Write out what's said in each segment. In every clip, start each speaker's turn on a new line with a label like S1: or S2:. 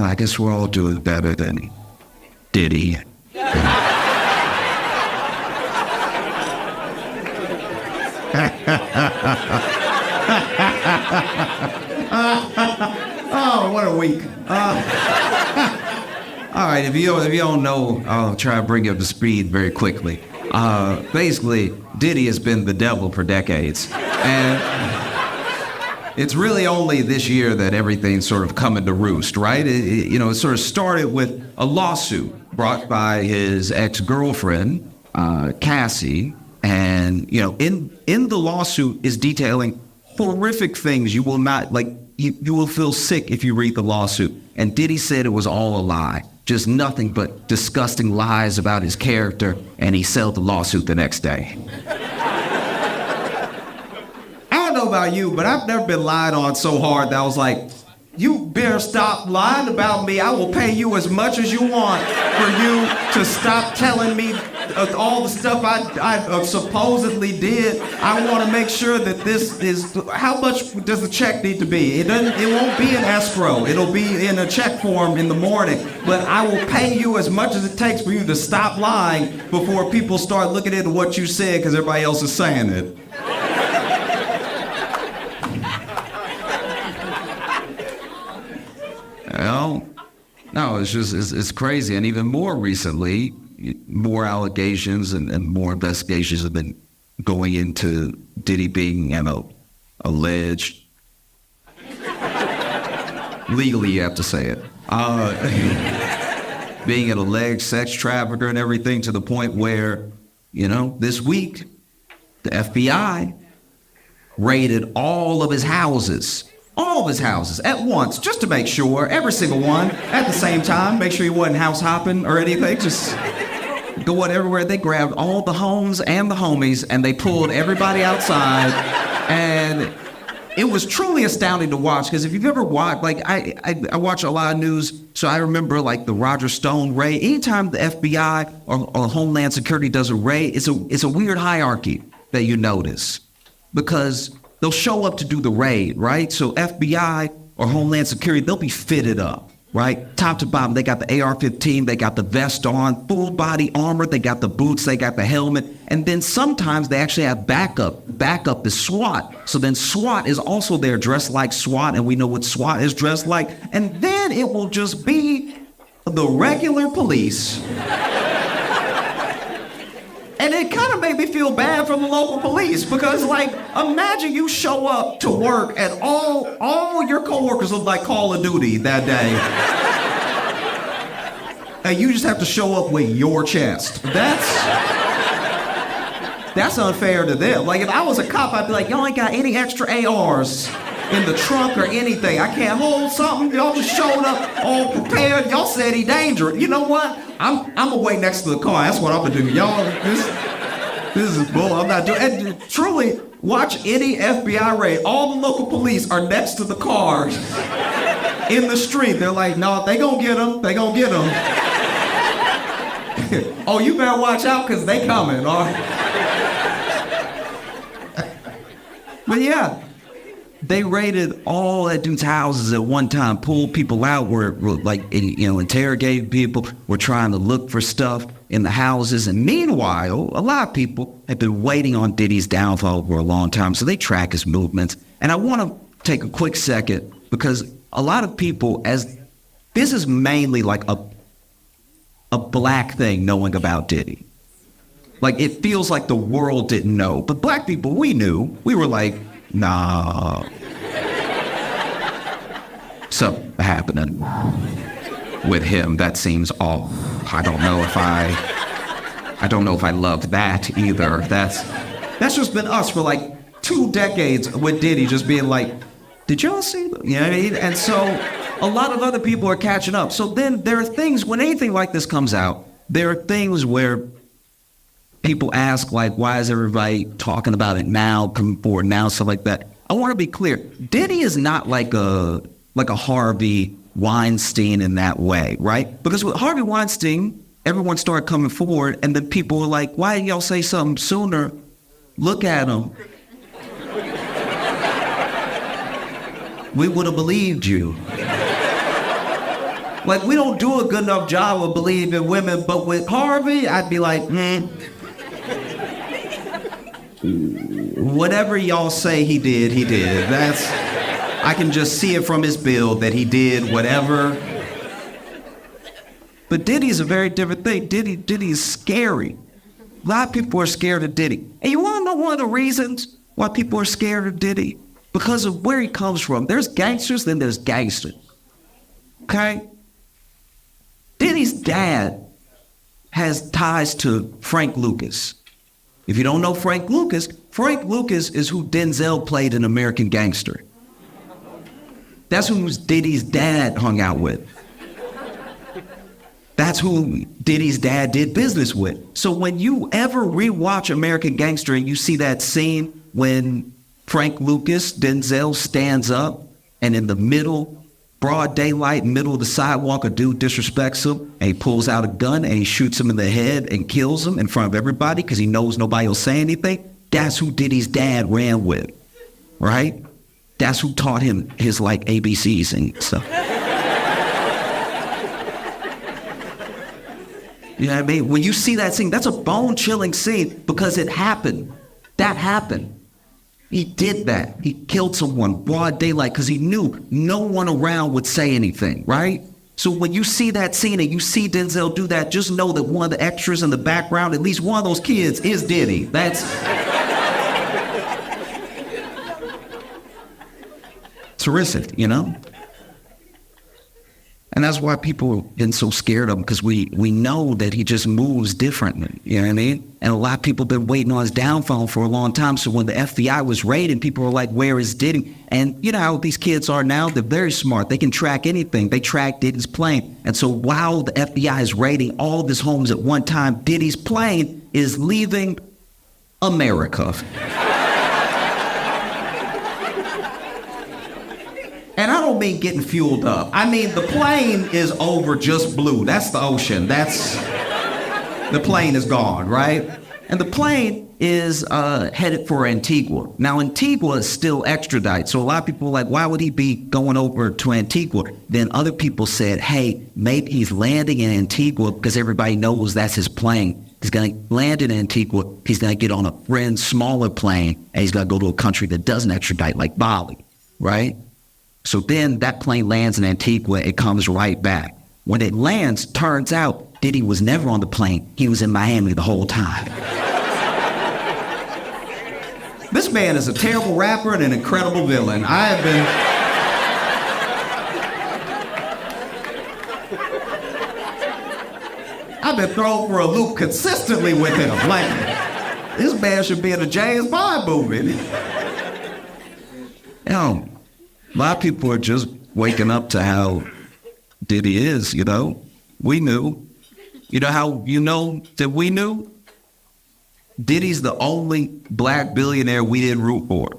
S1: I guess we're all doing better than Diddy. Oh, what a week. All right, if you don't know, I'll try to bring you up to speed very quickly. Basically, Diddy has been the devil for decades. And it's really only this year that everything's sort of coming to roost, right? It sort of started with a lawsuit brought by his ex-girlfriend, Cassie. And, in the lawsuit is detailing horrific things you will not, you will feel sick if you read the lawsuit. And Diddy said it was all a lie. Just nothing but disgusting lies about his character, and he settled the lawsuit the next day. I don't know about you, but I've never been lied on so hard that I was like, you better stop lying about me. I will pay you as much as you want for you to stop telling me all the stuff I supposedly did. I want to make sure that this is, how much does the check need to be? It won't be in escrow. It'll be in a check form in the morning. But I will pay you as much as it takes for you to stop lying before people start looking into what you said because everybody else is saying it. Well, no, it's crazy. And even more recently, more allegations and more investigations have been going into Diddy being alleged. Legally, you have to say it. Being an alleged sex trafficker and everything to the point where, this week, the FBI raided all of his houses. All of his houses at once, just to make sure, every single one, at the same time, make sure he wasn't house hopping or anything, just going everywhere. They grabbed all the homes and the homies, and they pulled everybody outside, and it was truly astounding to watch, because if you've ever watched, I watch a lot of news, so I remember, the Roger Stone raid. Anytime the FBI or Homeland Security does a raid, it's a weird hierarchy that you notice, because they'll show up to do the raid, right? So FBI or Homeland Security, they'll be fitted up, right? Top to bottom, they got the AR-15, they got the vest on, full body armor, they got the boots, they got the helmet, and then sometimes they actually have backup. Backup is SWAT. So then SWAT is also there dressed like SWAT, and we know what SWAT is dressed like. And then it will just be the regular police. And it kind of made me feel bad for the local police because, imagine you show up to work and all your coworkers look like Call of Duty that day. And you just have to show up with your chest. That's unfair to them. If I was a cop, I'd be like, y'all ain't got any extra ARs in the trunk or anything. I can't hold something. Y'all just showed up all prepared. Y'all said he dangerous. You know what? I'm gonna wait next to the car. That's what I'm gonna do. Y'all, this is bull. I'm not doing. And truly, watch any FBI raid. All the local police are next to the cars in the street. They're like, no, they gonna get him. They gonna get him. Oh, you better watch out, cause they coming. All right. But yeah. They raided all that dude's houses at one time, pulled people out, were interrogating people, were trying to look for stuff in the houses. And meanwhile, a lot of people have been waiting on Diddy's downfall for a long time, so they track his movements. And I want to take a quick second, because a lot of people, as this is mainly a black thing, knowing about Diddy. It feels like the world didn't know. But black people, we knew. We were like, nah. Something happening with him that seems off. I don't know if I love that either. That's just been us for 2 decades with Diddy just being like, did y'all see that? You know what I mean? And so a lot of other people are catching up. So then there are things, when anything like this comes out, there are things where people ask, why is everybody talking about it now, coming forward now, stuff like that. I want to be clear. Diddy is not like a Harvey Weinstein in that way, right? Because with Harvey Weinstein, everyone started coming forward, and then people were like, why didn't y'all say something sooner? Look at him. We would have believed you. Like, we don't do a good enough job of believing women, but with Harvey, I'd be like, whatever y'all say he did, he did. I can just see it from his build that he did whatever. But Diddy's a very different thing. Diddy is scary. A lot of people are scared of Diddy. And you want to know one of the reasons why people are scared of Diddy? Because of where he comes from. There's gangsters, then there's gangsters. Okay? Diddy's dad has ties to Frank Lucas. If you don't know Frank Lucas is who Denzel played in American Gangster. That's who Diddy's dad hung out with. That's who Diddy's dad did business with. So when you ever rewatch American Gangster and you see that scene when Frank Lucas, Denzel, stands up and in the middle, broad daylight, middle of the sidewalk, a dude disrespects him and he pulls out a gun and he shoots him in the head and kills him in front of everybody because he knows nobody will say anything. That's who Diddy's dad ran with, right? That's who taught him his like ABCs and stuff. You know what I mean? When you see that scene, that's a bone-chilling scene because it happened. That happened. He did that. He killed someone broad daylight because he knew no one around would say anything, right? So when you see that scene and you see Denzel do that, just know that one of the extras in the background, at least one of those kids, is Diddy. That's terrific, you know? And that's why people are getting so scared of him, because we know that he just moves differently, you know what I mean? And a lot of people have been waiting on his downfall for a long time. So when the FBI was raiding, people were like, where is Diddy? And you know how these kids are now? They're very smart. They can track anything. They track Diddy's plane. And so while the FBI is raiding all of his homes at one time, Diddy's plane is leaving America. And I don't mean getting fueled up. I mean, the plane is over just blue. That's the ocean. The plane is gone, right? And the plane is headed for Antigua. Now, Antigua is still extradite. So a lot of people are like, why would he be going over to Antigua? Then other people said, hey, maybe he's landing in Antigua because everybody knows that's his plane. He's going to land in Antigua. He's going to get on a friend's smaller plane, and he's going to go to a country that doesn't extradite, like Bali, right? So then that plane lands in Antigua, it comes right back. When it lands, turns out Diddy was never on the plane. He was in Miami the whole time. This man is a terrible rapper and an incredible villain. I've been thrown for a loop consistently with him. Like, this man should be in a James Bond movie. You know, a lot of people are just waking up to how Diddy is, you know. We knew. You know how you know that we knew? Diddy's the only black billionaire we didn't root for.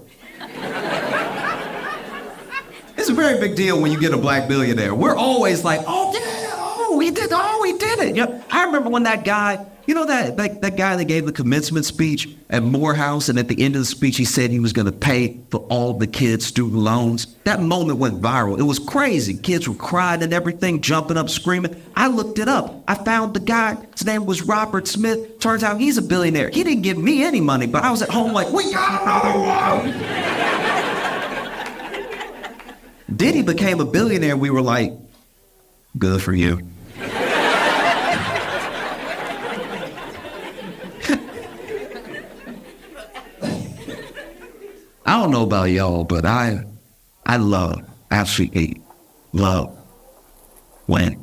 S1: It's a very big deal when you get a black billionaire. We're always like, he did it. You know, I remember when that guy, you know that guy that gave the commencement speech at Morehouse, and at the end of the speech he said he was going to pay for all the kids' student loans. That moment went viral. It was crazy. Kids were crying and everything, jumping up, screaming. I looked it up. I found the guy. His name was Robert Smith. Turns out he's a billionaire. He didn't give me any money, but I was at home like, we got another one. Diddy became a billionaire. We were like, good for you. I don't know about y'all, but I absolutely love when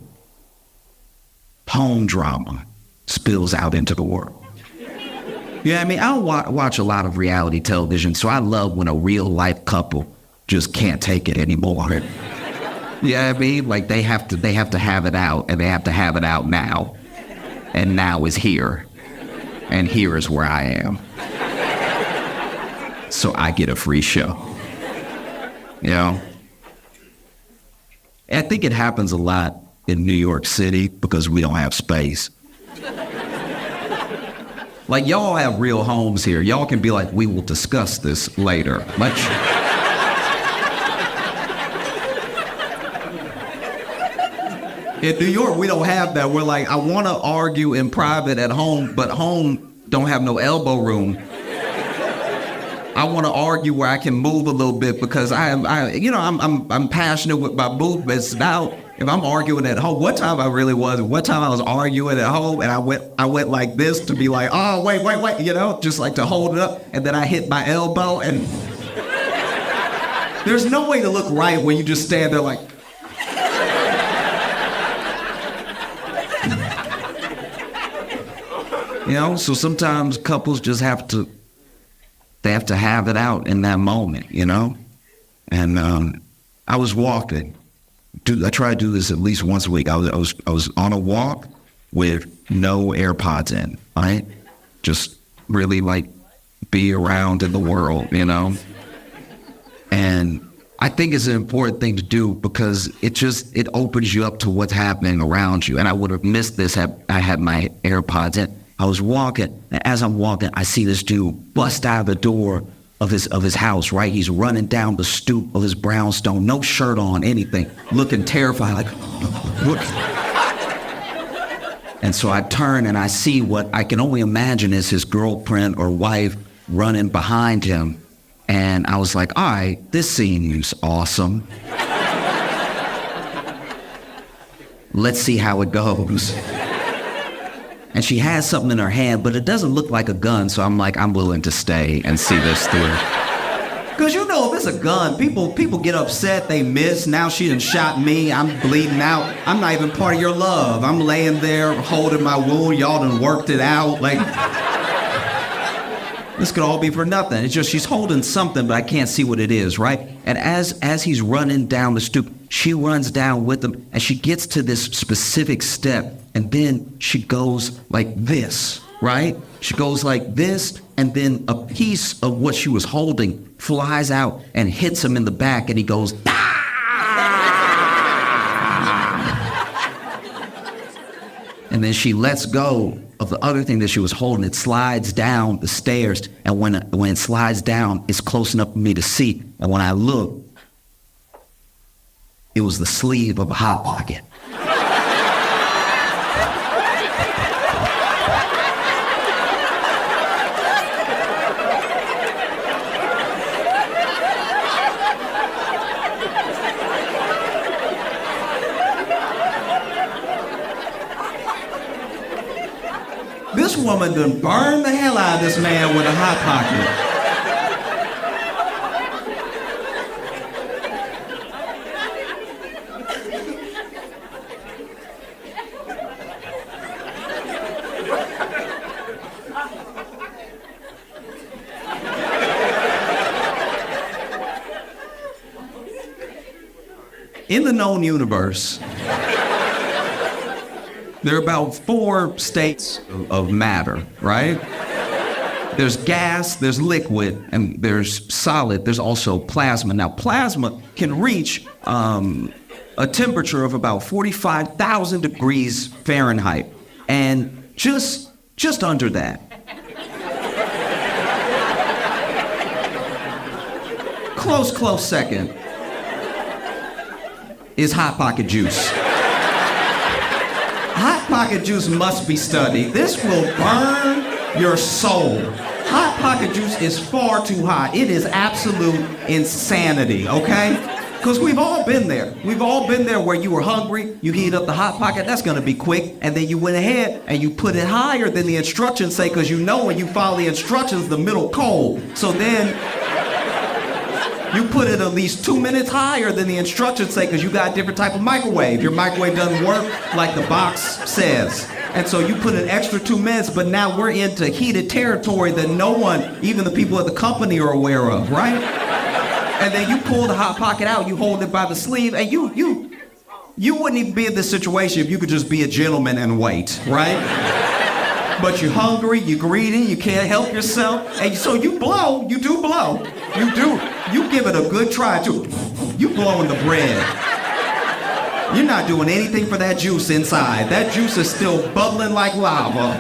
S1: home drama spills out into the world. You know what I mean? I don't watch a lot of reality television, so I love when a real life couple just can't take it anymore. You know what I mean? Like they have to have it out, and they have to have it out now. And now is here. And here is where I am. So I get a free show. You know? I think it happens a lot in New York City because we don't have space. Like, y'all have real homes here. Y'all can be like, we will discuss this later. In New York, we don't have that. We're like, I want to argue in private at home, but home don't have no elbow room. I want to argue where I can move a little bit because I'm passionate with my movements. Now, if I'm arguing at home, one time I was arguing at home and I went like this to be like, oh, wait, just like to hold it up. And then I hit my elbow and there's no way to look right when you just stand there like, so sometimes couples just have to have it out in that moment, And I was walking. I try to do this at least once a week. I was on a walk with no AirPods in, right? Just really like be around in the world, And I think it's an important thing to do because it opens you up to what's happening around you. And I would have missed this had I had my AirPods in. I was walking, and as I'm walking, I see this dude bust out of the door of his house, right? He's running down the stoop of his brownstone, no shirt on, anything, looking terrified, like, what? And so I turn and I see what I can only imagine is his girlfriend or wife running behind him. And I was like, all right, this seems awesome. Let's see how it goes. And she has something in her hand, but it doesn't look like a gun, so I'm like, I'm willing to stay and see this through. Because if it's a gun, people get upset, they miss. Now she done shot me, I'm bleeding out. I'm not even part of your love. I'm laying there holding my wound, y'all done worked it out. Like, this could all be for nothing. It's just she's holding something, but I can't see what it is, right? And as he's running down the stoop, she runs down with him, and she gets to this specific step, and then she goes like this, right? She goes like this, and then a piece of what she was holding flies out and hits him in the back, and he goes, ah! And then she lets go of the other thing that she was holding. It slides down the stairs, and when it slides down, it's close enough for me to see. And when I look, it was the sleeve of a Hot Pocket. This woman done burned the hell out of this man with a Hot Pocket. In the known universe, there are about 4 states of matter, right? There's gas, there's liquid, and there's solid. There's also plasma. Now, plasma can reach a temperature of about 45,000 degrees Fahrenheit, and just under that. Close second is Hot Pocket juice. Hot Pocket juice must be studied. This will burn your soul. Hot Pocket juice is far too hot. It is absolute insanity, okay? Because we've all been there. We've all been there where you were hungry, you heat up the Hot Pocket, that's gonna be quick, and then you went ahead and you put it higher than the instructions say, because you know when you follow the instructions, the middle cold. So then, you put it at least 2 minutes higher than the instructions say because you got a different type of microwave. Your microwave doesn't work like the box says. And so you put an extra 2 minutes, but now we're into heated territory that no one, even the people at the company, are aware of, right? And then you pull the Hot Pocket out, you hold it by the sleeve, and you wouldn't even be in this situation if you could just be a gentleman and wait, right? But you're hungry, you're greedy, you can't help yourself, and so you do blow. You give it a good try too. You blowing the bread. You're not doing anything for that juice inside. That juice is still bubbling like lava.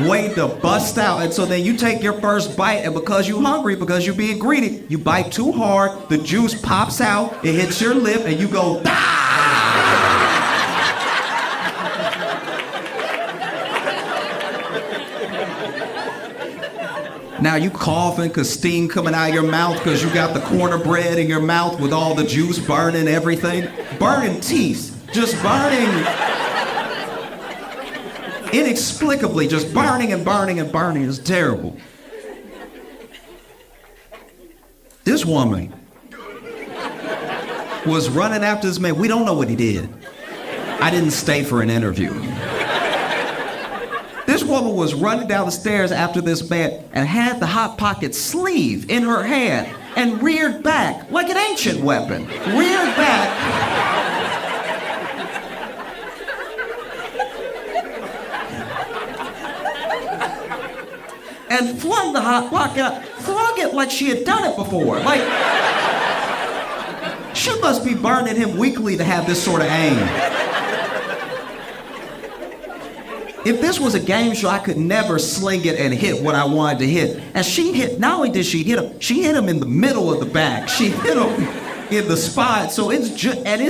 S1: Wait to bust out. And so then you take your first bite, and because you're hungry, because you're being greedy, you bite too hard, the juice pops out, it hits your lip, and you go, ah! Now you coughing because steam coming out of your mouth because you got the corner bread in your mouth with all the juice burning everything. Burning teeth. Just burning. Inexplicably, just burning and burning and burning. It's terrible. This woman was running after this man. We don't know what he did. I didn't stay for an interview. This woman was running down the stairs after this man and had the Hot Pocket sleeve in her hand and reared back like an ancient weapon. Reared back. And flung the Hot Pocket out, flung it like she had done it before. Like, she must be burning him weekly to have this sort of aim. If this was a game show, I could never sling it and hit what I wanted to hit. And she hit, not only did she hit him in the middle of the back. She hit him in the spot. So it's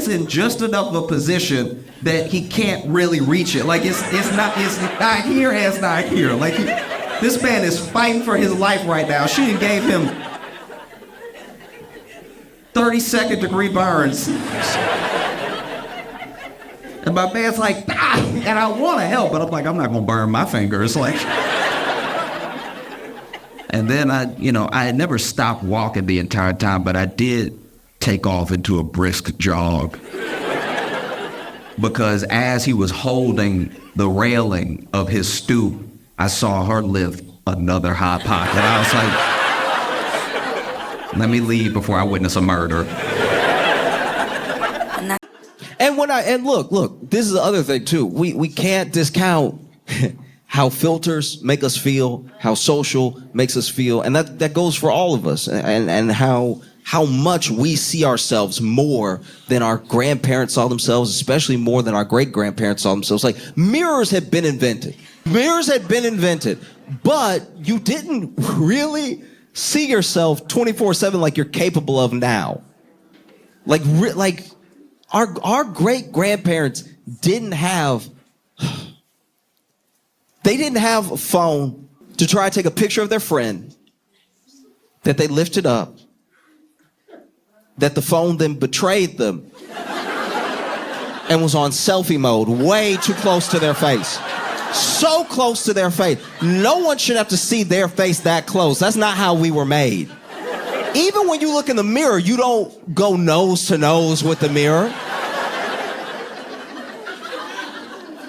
S1: in just enough of a position that he can't really reach it. Like it's not here as not here. Like this man is fighting for his life right now. She done gave him 32nd degree burns. And my man's like, ah! And I want to help, but I'm like, I'm not going to burn my fingers. Like, and then I had never stopped walking the entire time, but I did take off into a brisk jog. Because as he was holding the railing of his stoop, I saw her lift another Hot Pocket. I was like, let me leave before I witness a murder.
S2: And look, this is the other thing too. We can't discount how filters make us feel, how social makes us feel, and that goes for all of us, and how much we see ourselves more than our grandparents saw themselves, especially more than our great-grandparents saw themselves. Like, mirrors had been invented. But you didn't really see yourself 24/7 like you're capable of now. Like our great-grandparents didn't have a phone to try to take a picture of their friend that they lifted up, that the phone then betrayed them and was on selfie mode way too close to their face. So close to their face. No one should have to see their face that close. That's not how we were made. Even when you look in the mirror, you don't go nose to nose with the mirror.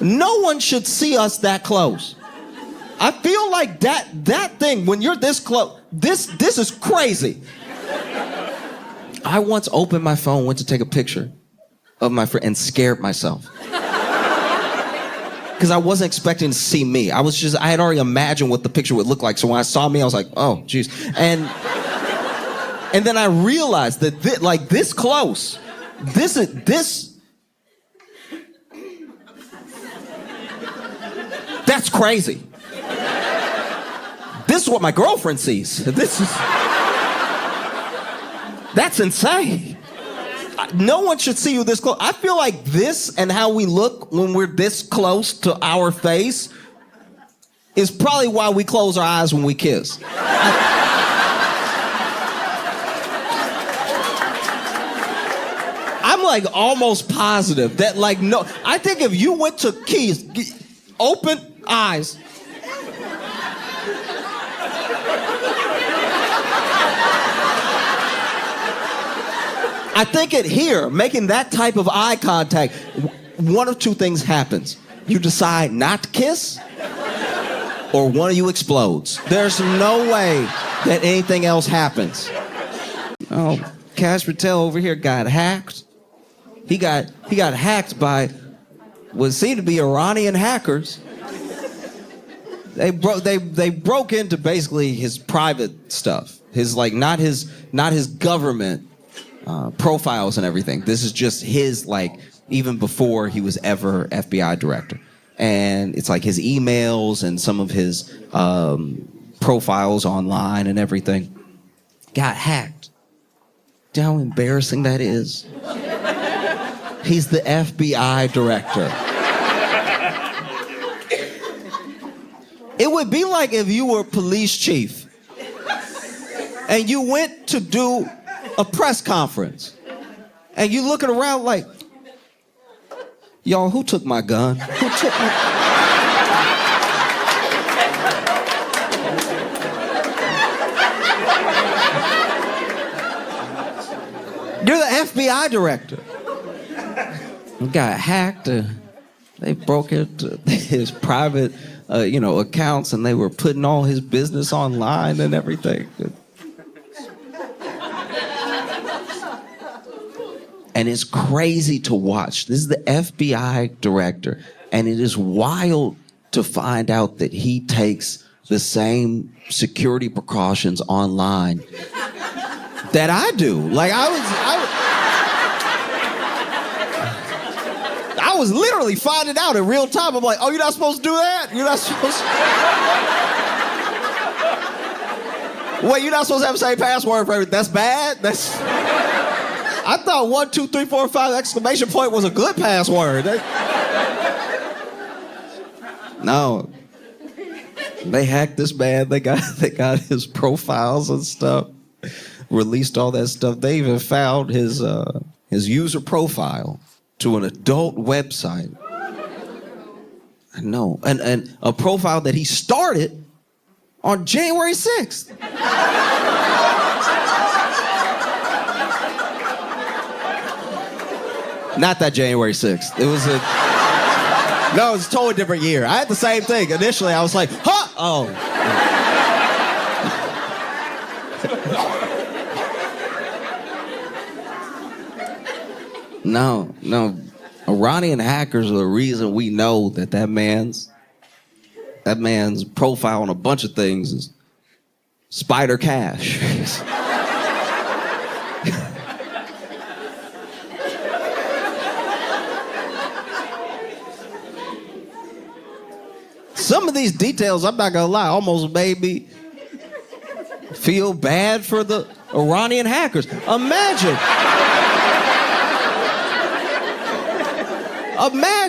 S2: No one should see us that close. I feel like that thing, when you're this close, this is crazy. I once opened my phone, went to take a picture of my friend, and scared myself. Because I wasn't expecting to see me. I had already imagined what the picture would look like. So when I saw me, I was like, oh, geez. And then I realized that this close, that's crazy. This is what my girlfriend sees. That's insane. No one should see you this close. I feel like this and how we look when we're this close to our face is probably why we close our eyes when we kiss. I'm like almost positive that no, I think if you went to kiss, open eyes. I think here, making that type of eye contact, one of two things happens. You decide not to kiss, or one of you explodes. There's no way that anything else happens. Oh, Cash Patel over here got hacked. He got hacked by what seemed to be Iranian hackers. They broke into basically his private stuff. His not his government profiles and everything. This is just his even before he was ever FBI director. And it's his emails and some of his profiles online and everything got hacked. Do you know how embarrassing that is? He's the FBI director. It would be like if you were police chief and you went to do a press conference, and you looking around like, y'all, who took my gun? Who took my... You're the FBI director. We got hacked. They broke into his private, accounts, and they were putting all his business online and everything. And it's crazy to watch. This is the FBI director, and it is wild to find out that he takes the same security precautions online that I do. Like I was literally finding out in real time. I'm like, oh, you're not supposed to do that? You're not supposed to... Wait, you're not supposed to have the same password for everything. That's bad? I thought 1, 2, 3, 4, 5 exclamation point was a good password. No. They hacked this man. They got his profiles and stuff. Released all that stuff. They even found his user profile to an adult website. I know. And a profile that he started on January 6th. Not that January 6th. It was no, it was a totally different year. I had the same thing. Initially, I was like, huh? Oh. No. Iranian hackers are the reason we know that man's profile on a bunch of things is Spider Cash. Some of these details, I'm not gonna lie, almost made me feel bad for the Iranian hackers. Imagine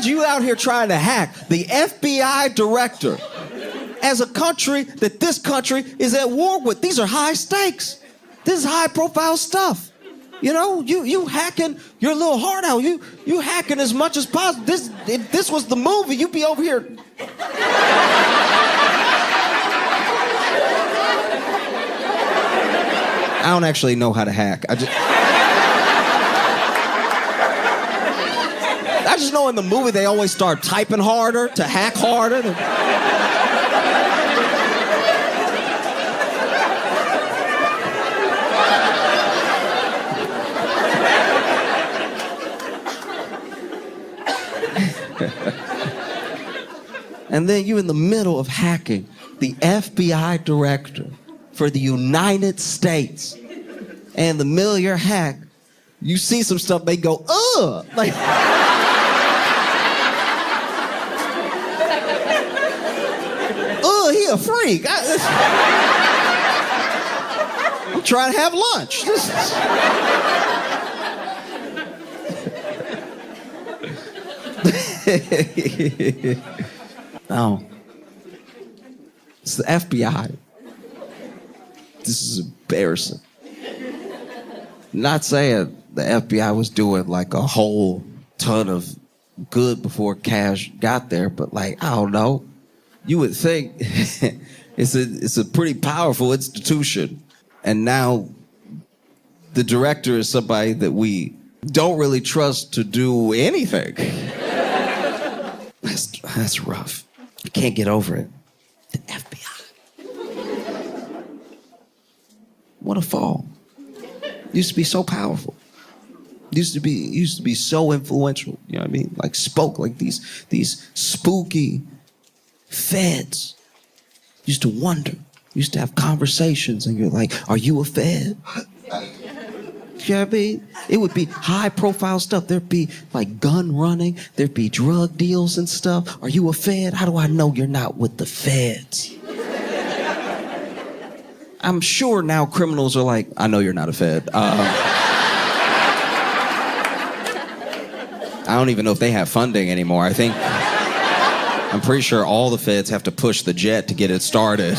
S2: you out here trying to hack the FBI director as a country that this country is at war with. These are high stakes. This is high profile stuff. You know, you hacking your little heart out. You hacking as much as possible. If this was the movie, you'd be over here. I don't actually know how to hack. I just know in the movie they always start typing harder to hack harder. And then you in the middle of hacking the FBI director for the United States. And the middle of your hack, you see some stuff, they go, ugh! Like, he a freak. I'm trying to have lunch. No. It's the FBI. This is embarrassing. Not saying the FBI was doing like a whole ton of good before Cash got there, but like, I don't know. You would think it's a pretty powerful institution. And now the director is somebody that we don't really trust to do anything. That's rough. I can't get over it. The FBI. What a fall. Used to be so powerful. Used to be so influential. You know what I mean? Like spoke like these spooky feds. Used to wonder. Used to have conversations and you're like, are you a fed? You know what I mean? It would be high profile stuff. There'd be like gun running. There'd be drug deals and stuff. Are you a fed? How do I know you're not with the feds? I'm sure now criminals are like, I know you're not a fed. I don't even know if they have funding anymore. I'm pretty sure all the feds have to push the jet to get it started.